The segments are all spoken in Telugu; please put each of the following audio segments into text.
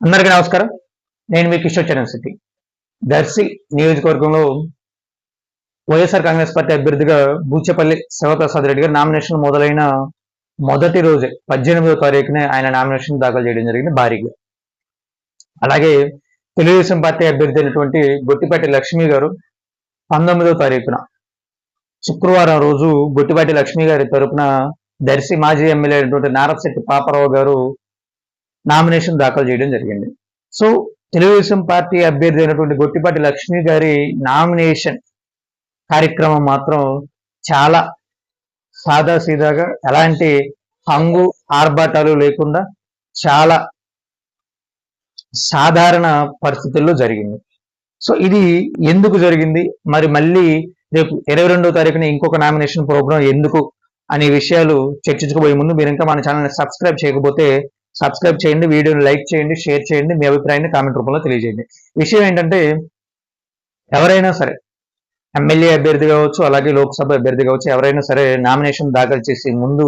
అందరికీ నమస్కారం. నేను మీ కిషోర్ చరణ్ శెట్టి. దర్శి నియోజకవర్గంలో వైఎస్ఆర్ కాంగ్రెస్ పార్టీ అభ్యర్థిగా బూచేపల్లి శివప్రసాద్ రెడ్డి గారు నామినేషన్ మొదలైన మొదటి రోజే 18వ తారీఖునే ఆయన నామినేషన్ దాఖలు చేయడం జరిగింది భారీగా. అలాగే తెలుగుదేశం పార్టీ అభ్యర్థి అయినటువంటి గొట్టిపాటి లక్ష్మి గారు 19వ తారీఖున శుక్రవారం రోజు గొట్టిపాటి లక్ష్మి గారి తరపున దర్శి మాజీ ఎమ్మెల్యే అయినటువంటి నారపశెట్టి పాపారావు గారు నామినేషన్ దాఖలు చేయడం జరిగింది. సో తెలుగుదేశం పార్టీ అభ్యర్థి అయినటువంటి గొట్టిపాటి లక్ష్మి గారి నామినేషన్ కార్యక్రమం మాత్రం చాలా సాదాసీదాగా, ఎలాంటి హంగు ఆర్భాటాలు లేకుండా చాలా సాధారణ పరిస్థితుల్లో జరిగింది. సో ఇది ఎందుకు జరిగింది, మరి మళ్ళీ రేపు 22వ తారీఖున ఇంకొక నామినేషన్ ప్రోగ్రాం ఎందుకు అనే విషయాలు చర్చించుకోబోయే ముందు మీరు ఇంకా మన ఛానల్ని సబ్స్క్రైబ్ చేయకపోతే సబ్స్క్రైబ్ చేయండి, వీడియోని లైక్ చేయండి, షేర్ చేయండి, మీ అభిప్రాయాన్ని కామెంట్ రూపంలో తెలియజేయండి. విషయం ఏంటంటే, ఎవరైనా సరే ఎమ్మెల్యే అభ్యర్థి కావచ్చు, అలాగే లోక్సభ అభ్యర్థి కావచ్చు, ఎవరైనా సరే నామినేషన్ దాఖలు చేసి ముందు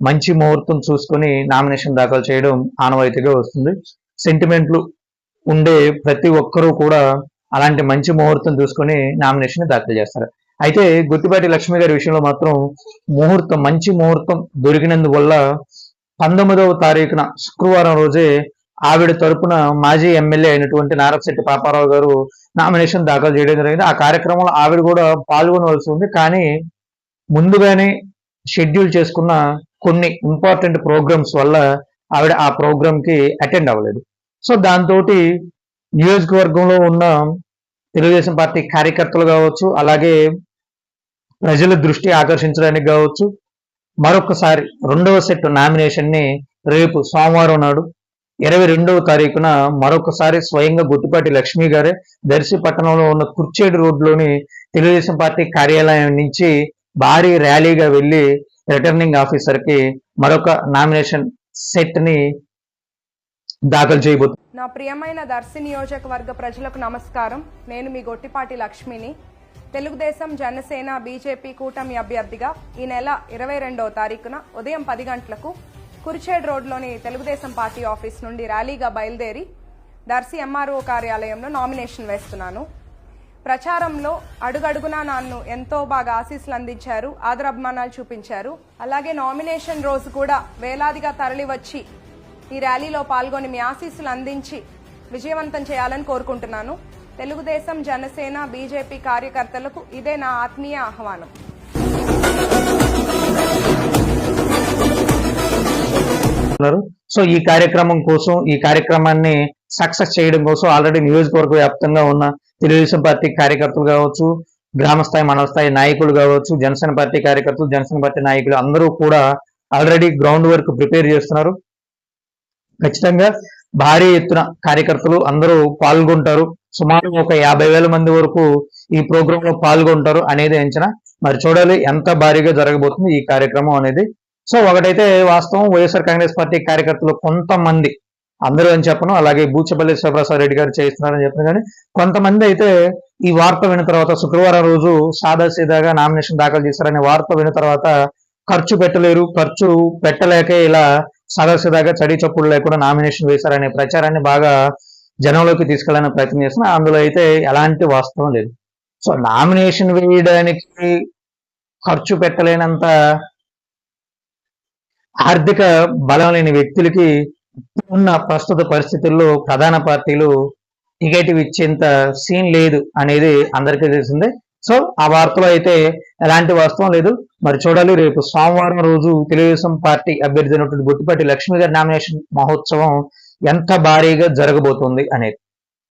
మంచి ముహూర్తం చూసుకొని నామినేషన్ దాఖలు చేయడం ఆనవాయితీగా వస్తుంది. సెంటిమెంట్లు ఉండే ప్రతి ఒక్కరూ కూడా అలాంటి మంచి ముహూర్తం చూసుకొని నామినేషన్ దాఖలు చేస్తారు. అయితే గొట్టిపాటి లక్ష్మి గారి విషయంలో మాత్రం మంచి ముహూర్తం దొరికినందువల్ల 19వ తారీఖున శుక్రవారం రోజే ఆవిడ తరపున మాజీ ఎమ్మెల్యే అయినటువంటి నారపశెట్టి పాపారావు గారు నామినేషన్ దాఖలు చేయడం జరిగింది. ఆ కార్యక్రమంలో ఆవిడ కూడా పాల్గొనవలసి ఉంది, కానీ ముందుగానే షెడ్యూల్ చేసుకున్న కొన్ని ఇంపార్టెంట్ ప్రోగ్రామ్స్ వల్ల ఆవిడ ఆ ప్రోగ్రామ్ కి అటెండ్ అవ్వలేదు. సో దాంతో నియోజకవర్గంలో ఉన్న తెలుగుదేశం పార్టీ కార్యకర్తలు కావచ్చు, అలాగే ప్రజల దృష్టి ఆకర్షించడానికి కావచ్చు, మరొకసారి రెండవ సెట్ నామినేషన్ ని రేపు సోమవారం నాడు 22వ తారీఖున మరొకసారి స్వయంగా గొట్టిపాటి లక్ష్మి గారే దర్శి పట్టణంలో ఉన్న కుర్చేడు రోడ్లోని తెలుగుదేశం పార్టీ కార్యాలయం నుంచి భారీ ర్యాలీగా వెళ్లి రిటర్నింగ్ ఆఫీసర్ కి మరొక నామినేషన్ సెట్ ని దాఖలు చేయబోతుంది. నా ప్రియమైన దర్శి నియోజకవర్గ ప్రజలకు నమస్కారం. నేను మీ గొట్టిపాటి లక్ష్మిని. తెలుగుదేశం, జనసేన, బీజేపీ కూటమి అభ్యర్థిగా ఈ నెల 22వ తారీఖున ఉదయం 10 గంటలకు కురిచేడ్ రోడ్లోని తెలుగుదేశం పార్టీ ఆఫీస్ నుండి ర్యాలీగా బయలుదేరి దర్శి ఎంఆర్ఓ కార్యాలయంలో నామినేషన్ వేస్తున్నాను. ప్రచారంలో అడుగడుగునా నన్ను ఎంతో బాగా ఆశీస్సులు అందించారు, ఆదరాభిమానాలు చూపించారు. అలాగే నామినేషన్ రోజు కూడా వేలాదిగా తరలివచ్చి ఈ ర్యాలీలో పాల్గొని మీ ఆశీస్సులు అందించి విజయవంతం చేయాలని కోరుకుంటున్నాను. తెలుగుదేశం, జనసేన, బీజేపీ కార్యకర్తలకు ఇదే నా ఆత్మీయ ఆహ్వానం. సో ఈ కార్యక్రమం కోసం, ఈ కార్యక్రమాన్ని సక్సెస్ చేయడం కోసం ఆల్రెడీ నియోజకవర్గ వ్యాప్తంగా ఉన్న తెలుగుదేశం పార్టీ కార్యకర్తలు కావచ్చు, గ్రామ స్థాయి, మండల స్థాయి నాయకులు కావచ్చు, జనసేన పార్టీ కార్యకర్తలు, జనసేన పార్టీ నాయకులు అందరూ కూడా ఆల్రెడీ గ్రౌండ్ వర్క్ ప్రిపేర్ చేస్తున్నారు. ఖచ్చితంగా భారీ ఎత్తున కార్యకర్తలు అందరూ పాల్గొంటారు. సుమారు ఒక 50,000 మంది వరకు ఈ ప్రోగ్రామ్ లో పాల్గొంటారు అనేది అంచనా. మరి చూడాలి ఎంత భారీగా జరగబోతుంది ఈ కార్యక్రమం అనేది. సో ఒకటైతే వాస్తవం, వైఎస్ఆర్ కాంగ్రెస్ పార్టీ కార్యకర్తలు కొంతమంది, అందరూ అని చెప్పను, అలాగే బూచేపల్లి శివప్రసాద్ రెడ్డి గారు చేస్తున్నారని చెప్పిన కానీ కొంతమంది అయితే ఈ వార్త విన్న తర్వాత, శుక్రవారం రోజు సాదాసీదాగా నామినేషన్ దాఖలు చేశారనే వార్త విన్న తర్వాత ఖర్చు పెట్టలేకే ఇలా సాదాసీదాగా చడి చప్పుడు లేకుండా నామినేషన్ వేశారనే ప్రచారాన్ని బాగా జనంలోకి తీసుకెళ్లాలని ప్రయత్నం చేస్తున్నా. అందులో అయితే ఎలాంటి వాస్తవం లేదు. సో నామినేషన్ వేయడానికి ఖర్చు పెట్టలేనంత ఆర్థిక బలం లేని వ్యక్తులకి ఉన్న ప్రస్తుత పరిస్థితుల్లో ప్రధాన పార్టీలు టికెట్ ఇచ్చేంత సీన్ లేదు అనేది అందరికీ తెలిసిందే. సో ఆ వార్తలో అయితే ఎలాంటి వాస్తవం లేదు. మరి చూడాలి రేపు సోమవారం రోజు తెలుగుదేశం పార్టీ అభ్యర్థి అయినటువంటి గొట్టిపాటి లక్ష్మి గారి నామినేషన్ మహోత్సవం ఎంత భారీగా జరగబోతుంది అనేది.